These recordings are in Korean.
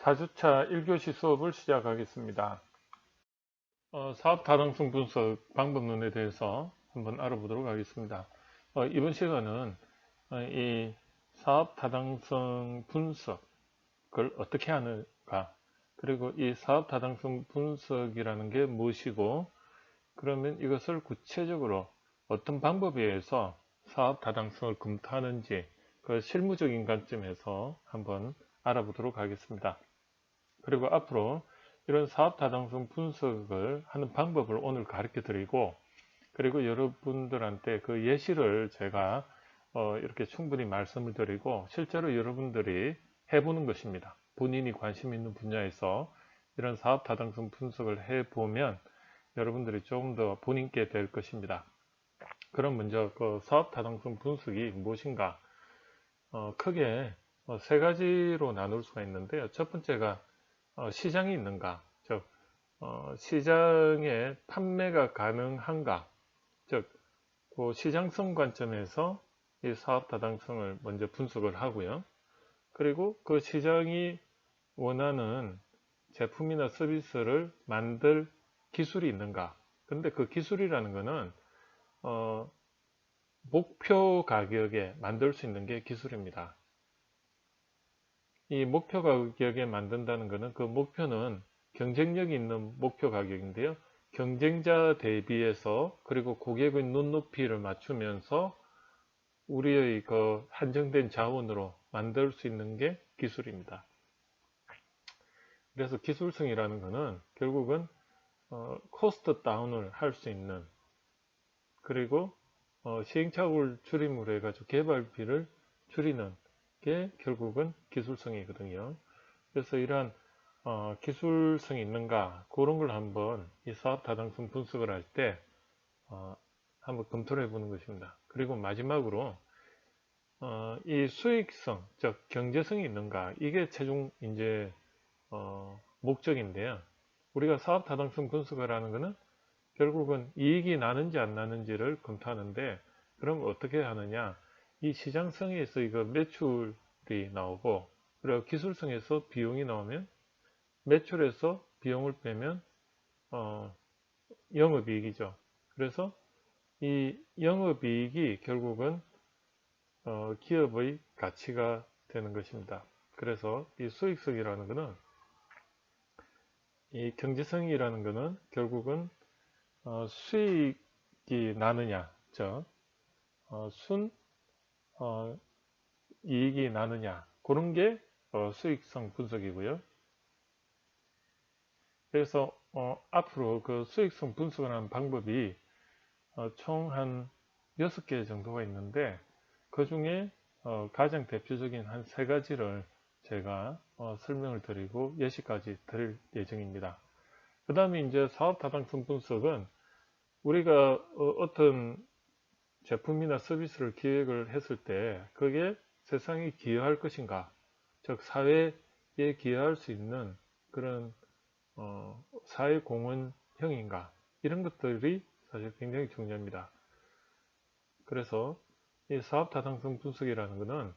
4주차 1교시 수업을 시작하겠습니다. 사업 타당성 분석 방법론에 대해서 한번 알아보도록 하겠습니다. 이번 시간은 이 사업 타당성 분석을 어떻게 하는가, 그리고 이 사업 타당성 분석이라는 게 무엇이고, 그러면 이것을 구체적으로 어떤 방법에 의해서 사업 타당성을 검토하는지 그 실무적인 관점에서 한번 알아보도록 하겠습니다. 그리고 앞으로 이런 사업 타당성 분석을 하는 방법을 오늘 가르쳐 드리고, 그리고 여러분들한테 그 예시를 제가 이렇게 충분히 말씀을 드리고 실제로 여러분들이 해보는 것입니다. 본인이 관심 있는 분야에서 이런 사업 타당성 분석을 해보면 여러분들이 조금 더 본인께 될 것입니다. 그럼 먼저 그 사업 타당성 분석이 무엇인가? 크게 세 가지로 나눌 수가 있는데요. 첫 번째가 시장이 있는가, 즉 시장에 판매가 가능한가, 즉 그 시장성 관점에서 이 사업 타당성을 먼저 분석을 하고요. 그리고 그 시장이 원하는 제품이나 서비스를 만들 기술이 있는가. 근데 그 기술이라는 것은 목표 가격에 만들 수 있는 게 기술입니다. 이 목표 가격에 만든다는 것은 그 목표는 경쟁력이 있는 목표 가격인데요. 경쟁자 대비해서 그리고 고객의 눈높이를 맞추면서 우리의 그 한정된 자원으로 만들 수 있는 게 기술입니다. 그래서 기술성이라는 것은 결국은 코스트 다운을 할 수 있는, 그리고 시행착오를 줄임으로 해가지고 개발비를 줄이는 게 결국은 기술성이거든요. 그래서 이러한 기술성이 있는가, 그런 걸 한번 이 사업 타당성 분석을 할 때 한번 검토를 해보는 것입니다. 그리고 마지막으로 이 수익성, 즉 경제성이 있는가, 이게 최종 이제 목적인데요. 우리가 사업 타당성 분석을 하는 것은 결국은 이익이 나는지 안 나는지를 검토하는데, 그럼 어떻게 하느냐? 이 시장성에서 이거 매출이 나오고, 그리고 기술성에서 비용이 나오면 매출에서 비용을 빼면 영업이익이죠. 그래서 이 영업이익이 결국은 기업의 가치가 되는 것입니다. 그래서 이 수익성이라는 것은, 이 경제성이라는 것은 결국은 수익이 나느냐, 즉 순 이익이 나느냐, 그런 게 수익성 분석이고요. 그래서 앞으로 그 수익성 분석을 하는 방법이 총 한 6개 정도가 있는데, 그 중에 가장 대표적인 한 3가지를 제가 설명을 드리고 예시까지 드릴 예정입니다. 그 다음에 이제 사업 타당성 분석은 우리가 어떤 제품이나 서비스를 기획을 했을 때 그게 세상에 기여할 것인가, 즉 사회에 기여할 수 있는 그런 사회 공헌형인가, 이런 것들이 사실 굉장히 중요합니다. 그래서 이 사업 타당성 분석이라는 것은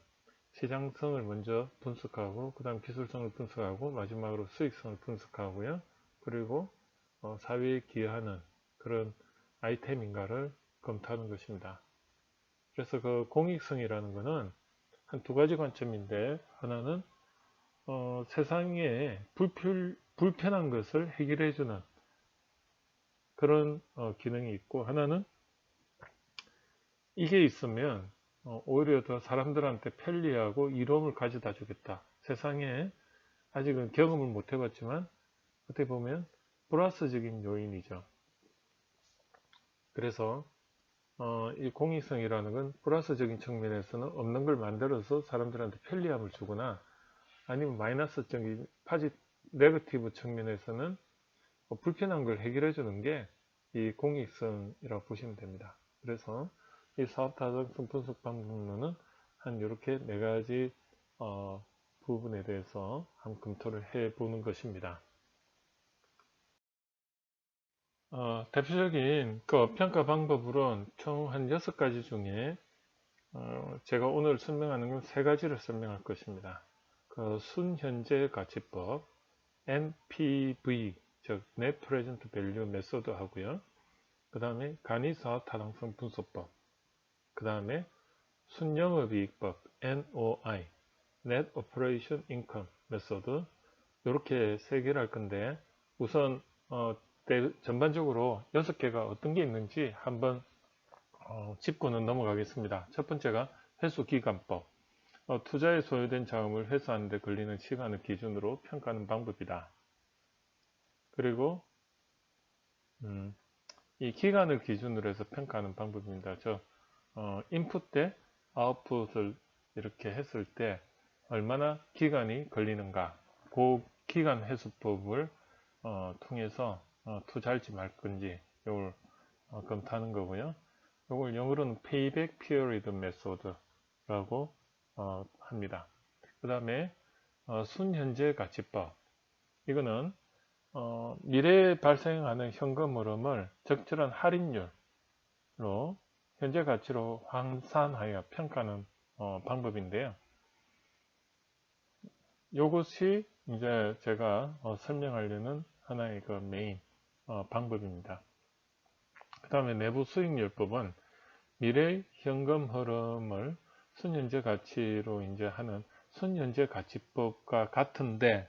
시장성을 먼저 분석하고, 그 다음 기술성을 분석하고, 마지막으로 수익성을 분석하고요. 그리고 사회에 기여하는 그런 아이템인가를 검토하는 것입니다. 그래서 그 공익성이라는 것은 한 2가지 관점인데, 하나는 세상에 불편한 것을 해결해주는 그런 기능이 있고, 하나는 이게 있으면 오히려 더 사람들한테 편리하고 이로움을 가져다 주겠다. 세상에 아직은 경험을 못 해봤지만 어떻게 보면 플러스적인 요인이죠. 그래서 이 공익성이라는 건 플러스적인 측면에서는 없는 걸 만들어서 사람들한테 편리함을 주거나, 아니면 마이너스적인 네거티브 측면에서는 불편한 걸 해결해 주는 게 이 공익성이라고 보시면 됩니다. 그래서 이 사업 타당성 분석 방법론은 한 이렇게 4가지 부분에 대해서 한번 검토를 해 보는 것입니다. 대표적인 그 평가 방법으로는 총 한 6가지 중에 제가 오늘 설명하는 건 3가지를 설명할 것입니다. 그 순현재 가치법, NPV, 즉 Net Present Value 메소드 하고요. 그 다음에 간이사업 타당성 분석법, 그 다음에 순영업이익법, NOI, Net Operation Income 메소드, 이렇게 세 개를 할 건데, 우선 전반적으로 6개가 어떤 게 있는지 한번 짚고는 넘어가겠습니다. 첫 번째가 회수기간법, 투자에 소요된 자금을 회수하는 데 걸리는 시간을 기준으로 평가하는 방법이다. 그리고 이 기간을 기준으로 해서 평가하는 방법입니다. 인풋 때 아웃풋을 이렇게 했을 때 얼마나 기간이 걸리는가, 그 기간 회수법을 통해서 투자할지 말 건지 이걸 검토하는 거고요. 이걸 영어로는 Payback Period Method라고 합니다. 그 다음에 순현재 가치법, 이거는 미래에 발생하는 현금 흐름을 적절한 할인율로 현재 가치로 환산하여 평가하는 방법인데요. 이것이 이제 제가 설명하려는 하나의 그 메인 방법입니다. 그 다음에 내부 수익률법은 미래 현금 흐름을 순현재 가치로 이제 하는 순현재 가치법과 같은데,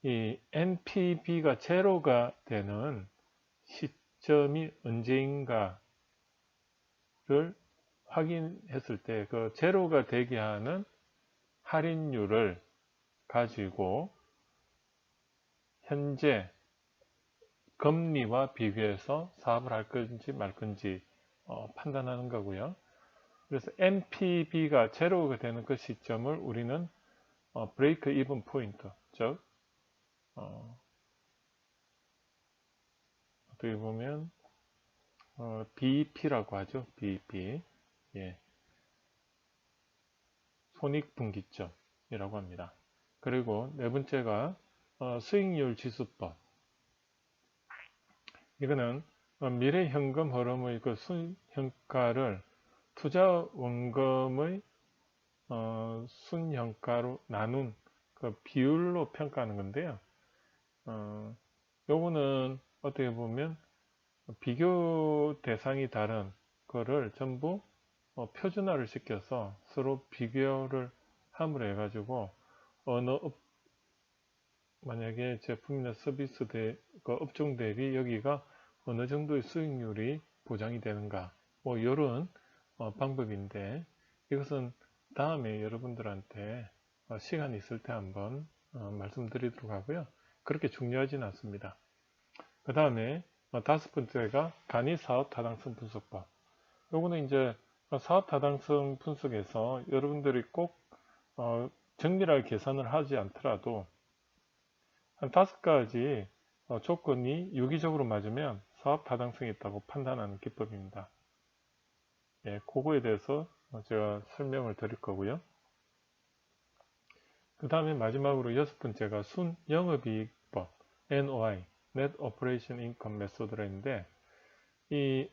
이 NPV가 제로가 되는 시점이 언제인가를 확인했을 때 그 제로가 되게 하는 할인율을 가지고 현재 금리와 비교해서 사업을 할 건지 말 건지 판단하는 거고요. 그래서 NPV가 제로가 되는 그 시점을 우리는 브레이크 이븐 포인트, 즉 어떻게 보면 BEP라고 하죠. BEP, 예, 손익분기점이라고 합니다. 그리고 네 번째가 수익률 지수법. 이거는 미래 현금 흐름의 그 순현가를 투자 원금의 순현가로 나눈 그 비율로 평가하는 건데요. 요거는 어떻게 보면 비교 대상이 다른 거를 전부 표준화를 시켜서 서로 비교를 함으로 해가지고 만약에 제품이나 서비스 그 업종 대비 여기가 어느 정도의 수익률이 보장이 되는가, 뭐 이런 방법인데, 이것은 다음에 여러분들한테 시간이 있을 때 한번 말씀드리도록 하고요. 그렇게 중요하진 않습니다. 그 다음에 다섯 번째가 간이 사업 타당성 분석법. 요거는 이제 사업 타당성 분석에서 여러분들이 꼭 정밀하게 계산을 하지 않더라도 한 5가지 조건이 유기적으로 맞으면 사업 타당성이 있다고 판단하는 기법입니다. 예, 그거에 대해서 제가 설명을 드릴 거고요. 그 다음에 마지막으로 6번째가 순영업이익법, NOI, Net Operation Income Method라 했는데, 이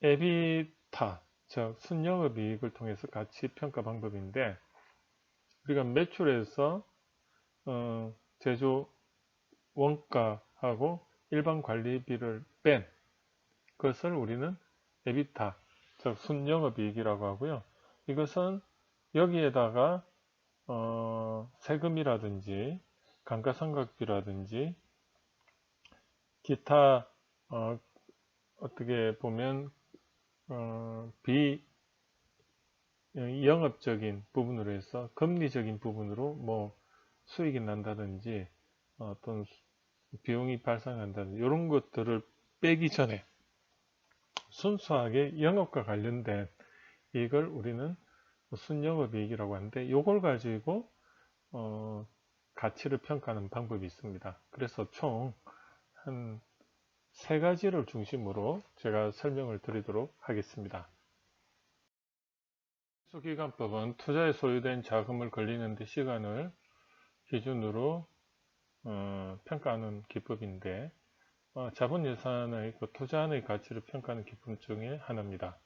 EBITDA, 즉 순영업이익을 통해서 가치 평가 방법인데, 우리가 매출에서 제조 원가하고 일반 관리비를 뺀 것을 우리는 EBITDA, 즉 순영업이익이라고 하고요. 이것은 여기에다가 세금이라든지 감가상각비라든지 기타 어떻게 보면 비영업적인 부분으로 해서 금리적인 부분으로 뭐 수익이 난다든지 어떤 비용이 발생한다든지 이런 것들을 빼기 전에 순수하게 영업과 관련된 이익을 우리는 순영업이익이라고 하는데, 이걸 가지고 가치를 평가하는 방법이 있습니다. 그래서 총 한 3가지를 중심으로 제가 설명을 드리도록 하겠습니다. 회수기간법은 투자에 소요된 자금을 걸리는 데 시간을 기준으로 평가하는 기법인데, 자본 예산의 그 투자안의 가치를 평가하는 기법 중에 하나입니다.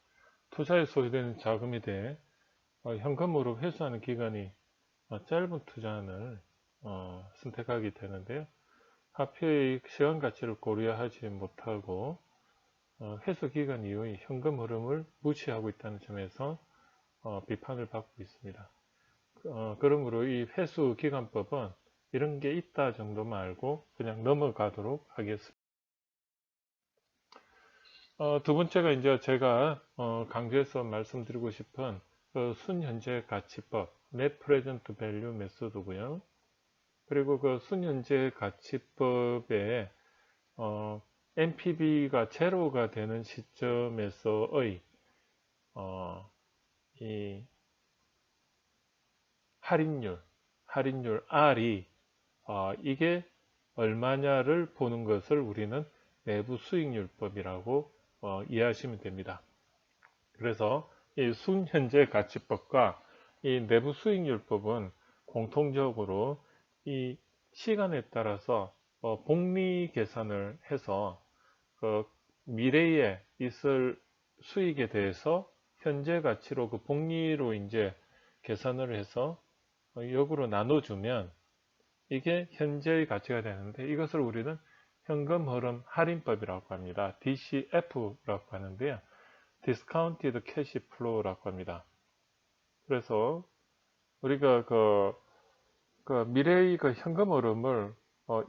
투자에 소요되는 자금에 대해 현금으로 회수하는 기간이 짧은 투자안을 선택하게 되는데요. 화폐의 시간 가치를 고려하지 못하고 회수 기간 이후의 현금 흐름을 무시하고 있다는 점에서 비판을 받고 있습니다. 그러므로 이 회수 기간법은 이런 게 있다 정도만 알고 그냥 넘어가도록 하겠습니다. 두 번째가 이제 제가 강조해서 말씀드리고 싶은 그 순현재 가치법, Net Present Value 메소드고요. 그리고 그 순현재 가치법에 NPV가 제로가 되는 시점에서의 이 할인율 R이 이게 얼마냐를 보는 것을 우리는 내부 수익률법이라고 이해하시면 됩니다. 그래서 이 순현재 가치법과 이 내부 수익률법은 공통적으로 이 시간에 따라서 복리 계산을 해서 그 미래에 있을 수익에 대해서 현재 가치로 그 복리로 이제 계산을 해서 역으로 나눠주면 이게 현재의 가치가 되는데 이것을 우리는 현금 흐름 할인법이라고 합니다. DCF라고 하는데요. Discounted Cash Flow라고 합니다. 그래서 우리가 그 미래의 그 현금 흐름을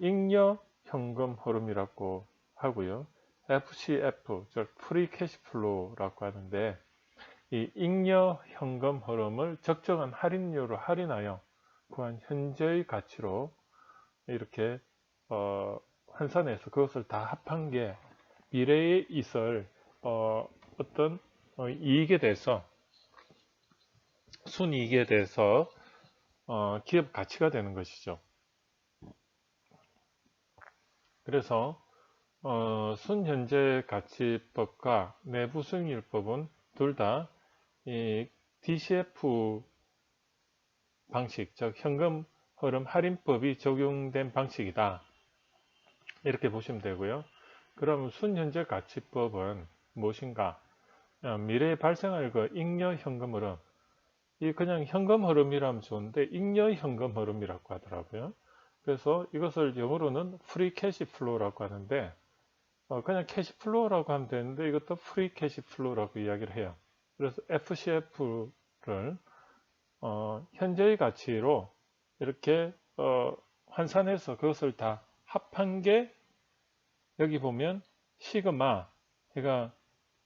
잉여 현금 흐름이라고 하고요. FCF, 즉 Free Cash Flow라고 하는데 이 잉여 현금 흐름을 적정한 할인율로 할인하여 구한 현재의 가치로 이렇게 환산해서 그것을 다 합한 게 미래에 있을 어떤 이익에 대해서 순이익에 대해서 기업 가치가 되는 것이죠. 그래서 순현재 가치법과 내부 수익률법은 둘 다 이 DCF 방식, 즉 현금 흐름 할인법이 적용된 방식이다. 이렇게 보시면 되고요. 그럼 순현재 가치법은 무엇인가? 미래에 발생할 그 잉여 현금 흐름, 이 그냥 현금 흐름이라면 좋은데 잉여 현금 흐름이라고 하더라고요. 그래서 이것을 영어로는 프리 캐시 플로우라고 하는데 그냥 캐시 플로우라고 하면 되는데 이것도 프리 캐시 플로우라고 이야기를 해요. 그래서 FCF를 현재의 가치로 이렇게 환산해서 그것을 다 합한 게 여기 보면 시그마 해가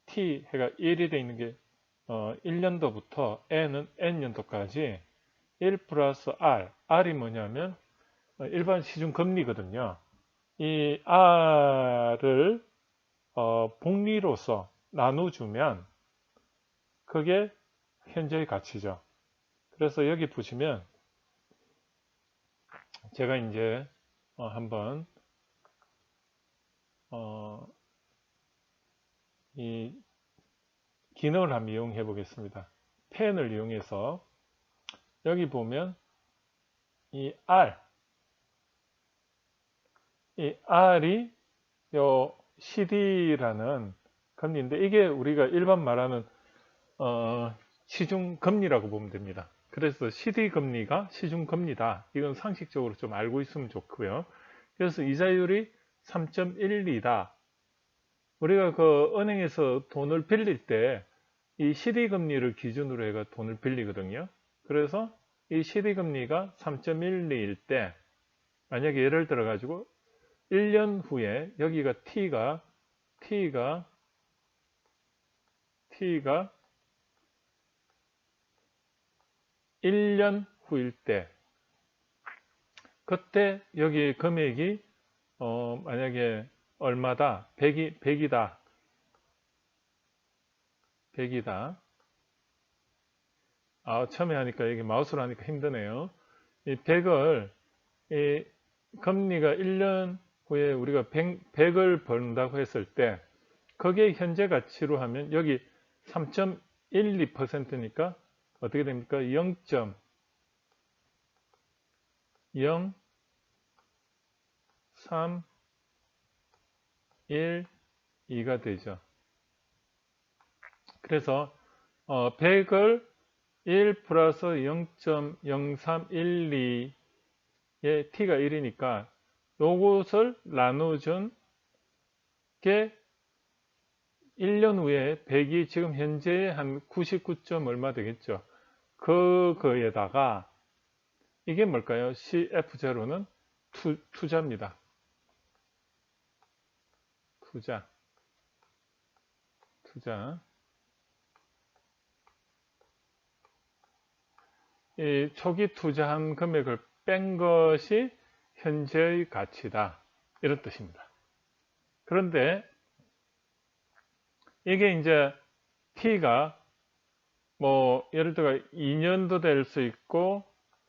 T 해가 1이 되어 있는 게 1년도부터 N은 N년도까지 1 플러스 R, R이 뭐냐면 일반 시중 금리거든요. 이 R을 복리로서 나눠주면 그게 현재의 가치죠. 그래서 여기 보시면 제가 이제 한번 이 기능을 한번 이용해 보겠습니다. 펜을 이용해서 여기 보면 이 R이 요 CD라는 금리인데 이게 우리가 일반 말하는 시중금리라고 보면 됩니다. 그래서 CD금리가 시중금리다. 이건 상식적으로 좀 알고 있으면 좋고요. 그래서 이자율이 3.12다. 우리가 그 은행에서 돈을 빌릴 때 이 CD금리를 기준으로 해가 돈을 빌리거든요. 그래서 이 CD금리가 3.12일 때 만약에 예를 들어 가지고 1년 후에 여기가 T가 1년 후일 때 그때 여기 금액이 만약에 얼마다 100이다 처음에 하니까 여기 마우스로 하니까 힘드네요. 이 100을 이 금리가 1년 후에 우리가 100을 번다고 했을 때 그게 현재 가치로 하면 여기 3.12%니까 어떻게 됩니까? 0.0312가 되죠. 그래서 100을 1 플러스 0.0312의 t가 1이니까 요것을 나눠준 게 1년 후에 100이 지금 현재 한 99점 얼마 되겠죠. 그거에다가 이게 뭘까요? CF0는 투자입니다. 투자. 이 초기 투자한 금액을 뺀 것이 현재의 가치다. 이런 뜻입니다. 그런데 이게 이제 T가 뭐 예를 들어 2년도 될 수 있고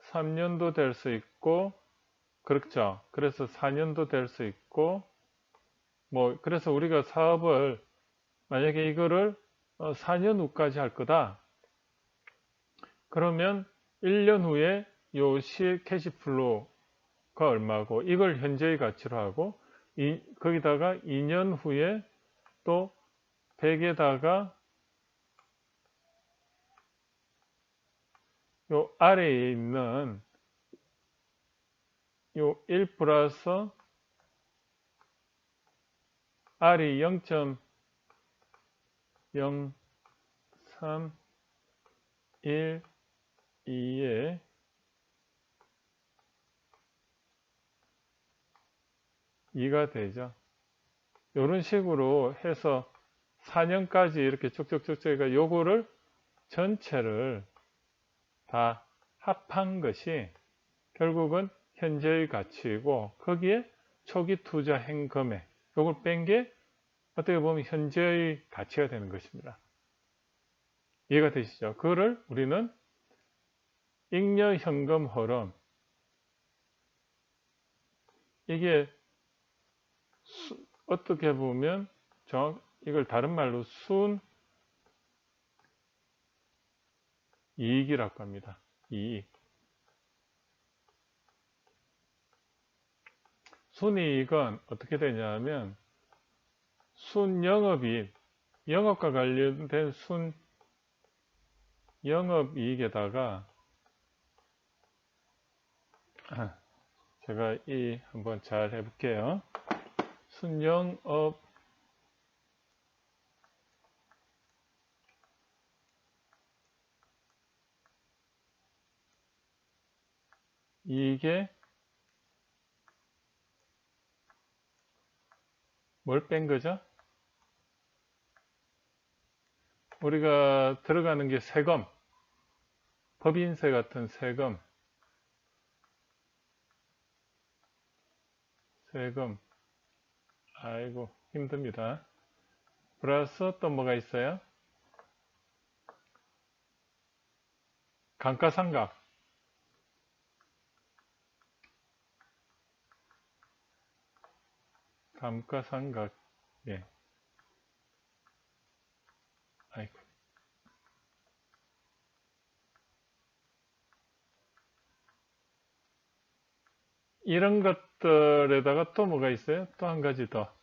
3년도 될 수 있고 그렇죠. 그래서 4년도 될 수 있고 뭐 그래서 우리가 사업을 만약에 이거를 4년 후까지 할 거다. 그러면 1년 후에 요 시 캐시플로우가 얼마고 이걸 현재의 가치로 하고 거기다가 2년 후에 또 100에다가 요 아래에 있는 요 1 플러스 R이 0.0312에 이가 되죠. 이런 식으로 해서 4년까지 이렇게 쭉쭉쭉쭉 그러니까 요거를 전체를 다 합한 것이 결국은 현재의 가치이고 거기에 초기 투자한 금액 요걸 뺀 게 어떻게 보면 현재의 가치가 되는 것입니다. 이해가 되시죠? 그거를 우리는 잉여 현금 흐름 이게 어떻게 보면 이걸 다른 말로 순 이익이라고 합니다. 이익. 순이익은 어떻게 되냐면 순영업이익, 영업과 관련된 순영업이익에다가 제가 한번 잘 해볼게요. 순영업 이익에 뭘 뺀 거죠? 우리가 들어가는 게 세금, 법인세 같은 세금, 아이고 힘듭니다. 플러스 또 뭐가 있어요? 감가상각, 예. 아이고. 이런 것들에다가 또 뭐가 있어요? 또 한 가지 더.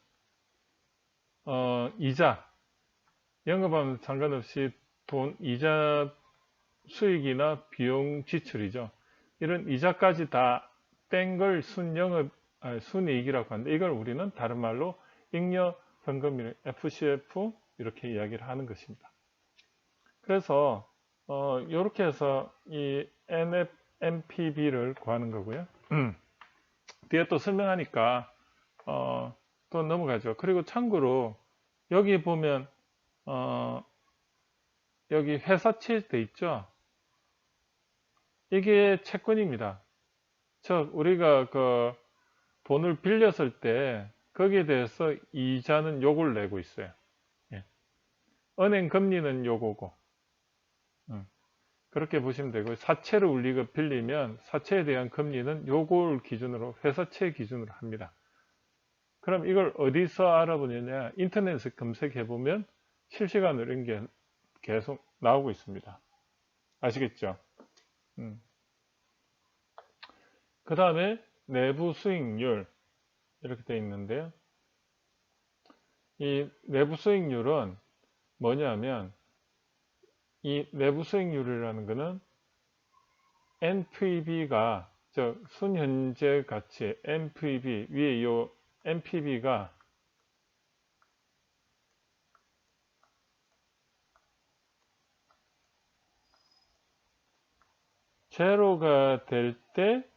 이자. 영업하면 상관없이 이자 수익이나 비용 지출이죠. 이런 이자까지 다 뺀 걸 순이익이라고 하는데 이걸 우리는 다른 말로 잉여 현금일 FCF 이렇게 이야기를 하는 것입니다. 그래서 이렇게 해서 이 NPB를 구하는 거고요. 뒤에 또 설명하니까 또 넘어가죠. 그리고 참고로 여기 보면 여기 회사채 돼 있죠. 이게 채권입니다. 즉 우리가 그 돈을 빌렸을 때 거기에 대해서 이자는 요걸 내고 있어요. 예. 은행 금리는 요거고 그렇게 보시면 되고 사채를 우리가 빌리면 사채에 대한 금리는 요걸 기준으로 회사채 기준으로 합니다. 그럼 이걸 어디서 알아보느냐? 인터넷에 검색해 보면 실시간으로 이런 게 계속 나오고 있습니다. 아시겠죠? 그 다음에 내부 수익률 이렇게 되어 있는데요. 이 내부 수익률은 뭐냐면 이 내부 수익률이라는 것은 NPV가 순현재 가치 NPV 위에 이 NPV가 제로가 될 때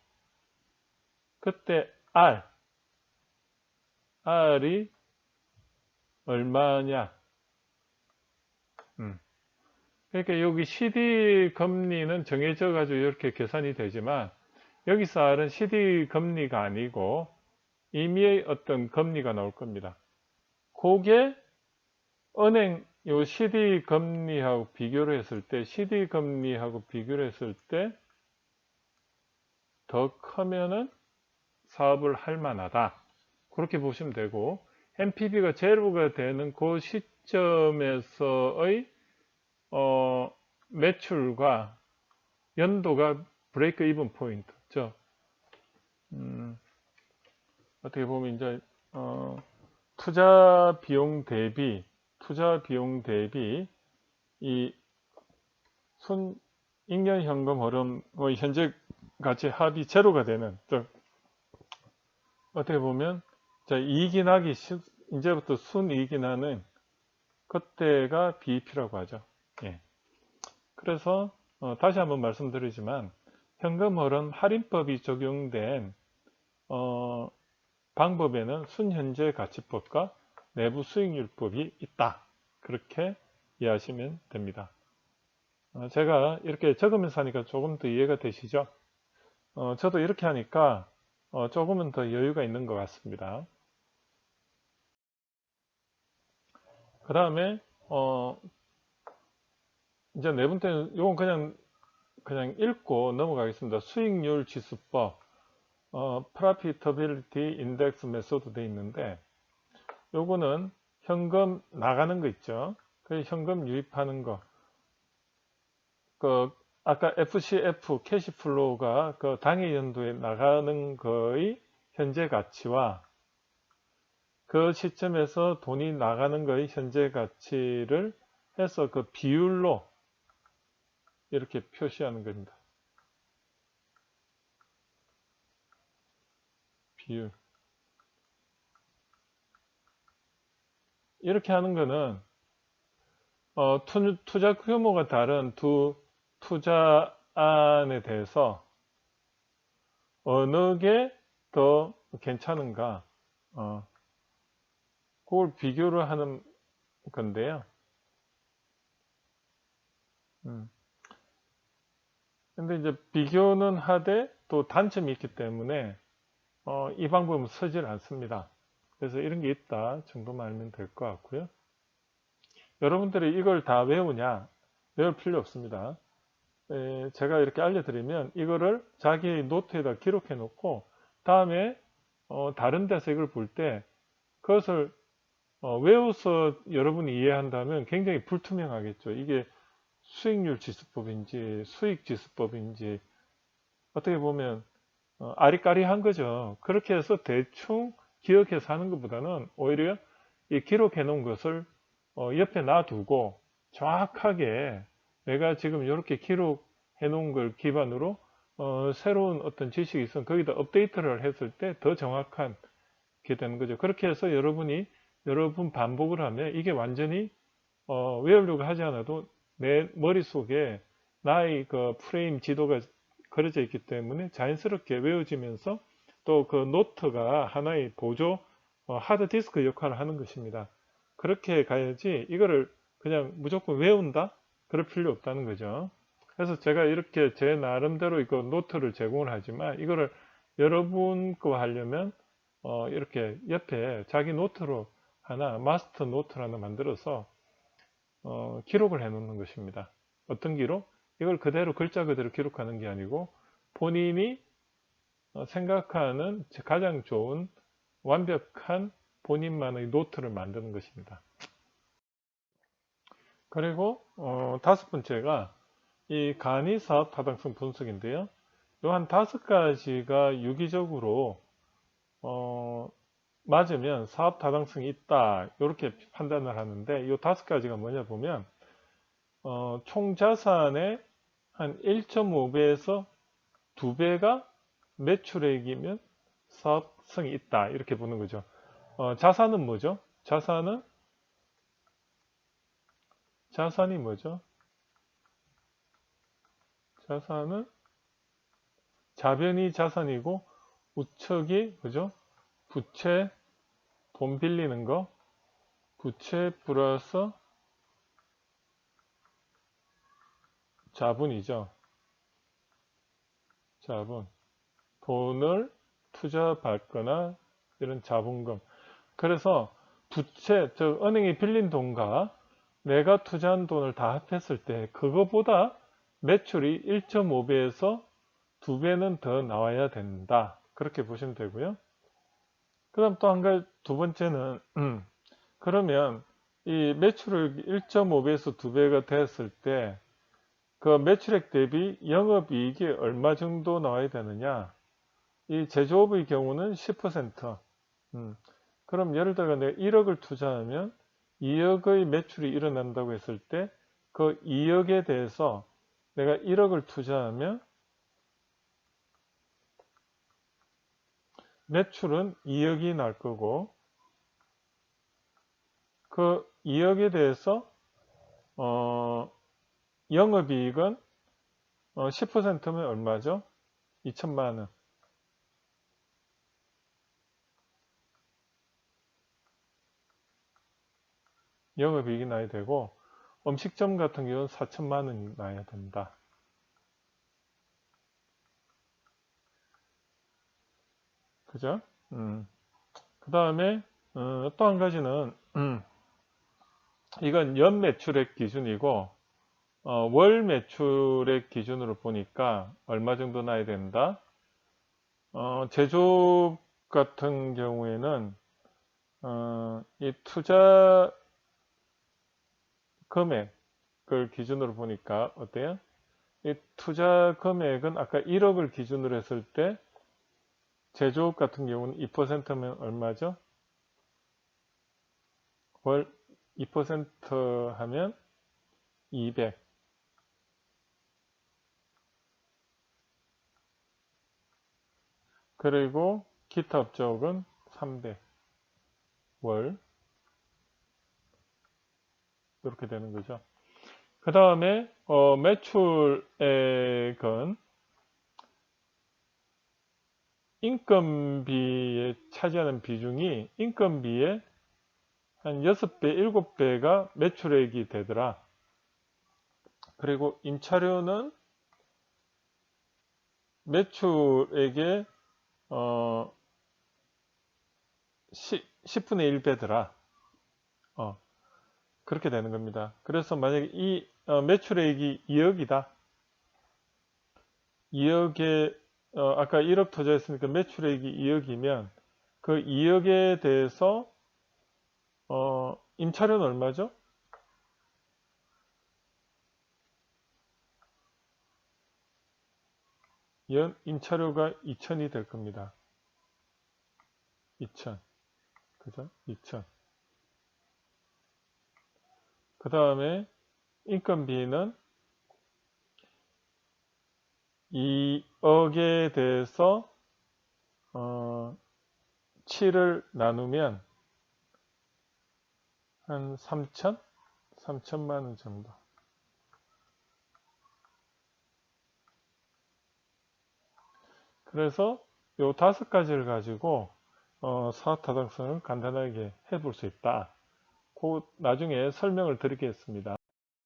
그때 R이 얼마냐. 그러니까 여기 CD 금리는 정해져 가지고 이렇게 계산이 되지만 여기서 R은 CD 금리가 아니고 임의의 어떤 금리가 나올 겁니다. 그게 은행 요 CD 금리하고 비교를 했을 때 CD 금리하고 비교를 했을 때 더 크면은 사업을 할 만하다. 그렇게 보시면 되고 NPV가 제로가 되는 그 시점에서의 매출과 연도가 브레이크 이븐 포인트죠. 어떻게 보면 이제 투자 비용 대비 이 익년 현금 흐름의 현재 가치 합이 제로가 되는, 어떻게 보면 이익이 나기 이제부터 순이익이 나는 그때가 BEP라고 하죠. 예. 그래서 다시 한번 말씀드리지만 현금 흐름 할인법이 적용된 방법에는 순현재 가치법과 내부 수익률법이 있다. 그렇게 이해하시면 됩니다. 제가 이렇게 적으면서 하니까 조금 더 이해가 되시죠? 저도 이렇게 하니까 조금은 더 여유가 있는 것 같습니다. 그 다음에 이제 네 번째는 이건 그냥 읽고 넘어가겠습니다. 수익률 지수법, Profitability Index Method 돼 있는데 요거는 현금 나가는 거 있죠. 그 현금 유입하는 거. 아까 FCF 캐시플로우가 그 당해 연도에 나가는 거의 현재 가치와 그 시점에서 돈이 나가는 거의 현재 가치를 해서 그 비율로 이렇게 표시하는 겁니다. 비율. 이렇게 하는 거는 투자 규모가 다른 두 투자안에 대해서 어느 게 더 괜찮은가, 그걸 비교를 하는 건데요. 근데 이제 비교는 하되 또 단점이 있기 때문에 이 방법은 쓰질 않습니다. 그래서 이런 게 있다 정도만 알면 될 것 같고요. 여러분들이 이걸 다 외우냐? 외울 필요 없습니다. 제가 이렇게 알려드리면 이거를 자기 노트에다 기록해 놓고 다음에 다른 데서 이걸 볼 때 그것을 외워서 여러분이 이해한다면 굉장히 불투명하겠죠. 이게 수익률 지수법인지 수익 지수법인지 어떻게 보면 아리까리한 거죠. 그렇게 해서 대충 기억해서 하는 것보다는 오히려 이 기록해 놓은 것을 옆에 놔두고 정확하게 내가 지금 이렇게 기록해 놓은 걸 기반으로 새로운 어떤 지식이 있으면 거기다 업데이트를 했을 때 더 정확한 게 되는 거죠. 그렇게 해서 여러분이 여러 번 반복을 하면 이게 완전히 외우려고 하지 않아도 내 머릿속에 나의 그 프레임 지도가 그려져 있기 때문에 자연스럽게 외워지면서 또 그 노트가 하나의 보조 하드디스크 역할을 하는 것입니다. 그렇게 가야지 이거를 그냥 무조건 외운다? 그럴 필요 없다는 거죠. 그래서 제가 이렇게 제 나름대로 이거 노트를 제공을 하지만 이거를 여러분 거 하려면 이렇게 옆에 자기 노트로 하나 마스터 노트를 하나 만들어서 기록을 해 놓는 것입니다. 어떤 기록? 이걸 그대로 글자 그대로 기록하는 게 아니고 본인이 생각하는 가장 좋은 완벽한 본인만의 노트를 만드는 것입니다. 그리고 다섯 번째가 이 간이 사업 타당성 분석인데요. 요 한 5가지가 유기적으로 맞으면 사업 타당성이 있다 이렇게 판단을 하는데 이 5가지가 뭐냐 보면 총 자산의 한 1.5배에서 2배가 매출액이면 사업성이 있다. 이렇게 보는 거죠. 자산은 뭐죠? 자산이 뭐죠? 자산은 자변이 자산이고 우척이 뭐죠? 부채, 돈 빌리는 거, 부채 플러스 자본이죠. 자본. 돈을 투자받거나 이런 자본금. 그래서 부채, 즉 은행이 빌린 돈과 내가 투자한 돈을 다 합했을 때 그거보다 매출이 1.5배에서 2배는 더 나와야 된다. 그렇게 보시면 되고요. 그 다음 또 한 가지, 두 번째는 그러면 이 매출액이 1.5배에서 2배가 됐을 때 그 매출액 대비 영업이익이 얼마 정도 나와야 되느냐? 이 제조업의 경우는 10%. 그럼 예를 들어 내가 1억을 투자하면 2억의 매출이 일어난다고 했을 때 그 2억에 대해서 내가 1억을 투자하면 매출은 2억이 날 거고 그 2억에 대해서 영업이익은 10%면 얼마죠? 2천만 원. 영업이익이 나야 되고 음식점 같은 경우는 4천만 원이 나야 된다. 그죠? 그 다음에 또 한 가지는 이건 연 매출액 기준이고 월 매출액 기준으로 보니까 얼마 정도 나야 된다. 제조업 같은 경우에는 이 투자 금액을 기준으로 보니까 어때요? 이 투자 금액은 아까 1억을 기준으로 했을 때 제조업 같은 경우는 2%면 얼마죠? 월 2% 하면 200. 그리고 기타 업적은 300. 월. 이렇게 되는 거죠. 그 다음에 매출액은 인건비에 차지하는 비중이 인건비의 한 6배, 7배가 매출액이 되더라. 그리고 임차료는 매출액의 10분의 1배더라. 그렇게 되는 겁니다. 그래서 만약에 이 매출액이 2억이다. 2억에 아까 1억 투자했으니까 매출액이 2억이면 그 2억에 대해서 임차료는 얼마죠? 연 임차료가 2천이 될 겁니다. 2천. 그죠? 2천. 그 다음에 인건비는 2억에 대해서 7을 나누면 한 3천? 3천만 원 정도. 그래서 요 5가지를 가지고 사업 타당성을 간단하게 해볼 수 있다. 그 나중에 설명을 드리겠습니다.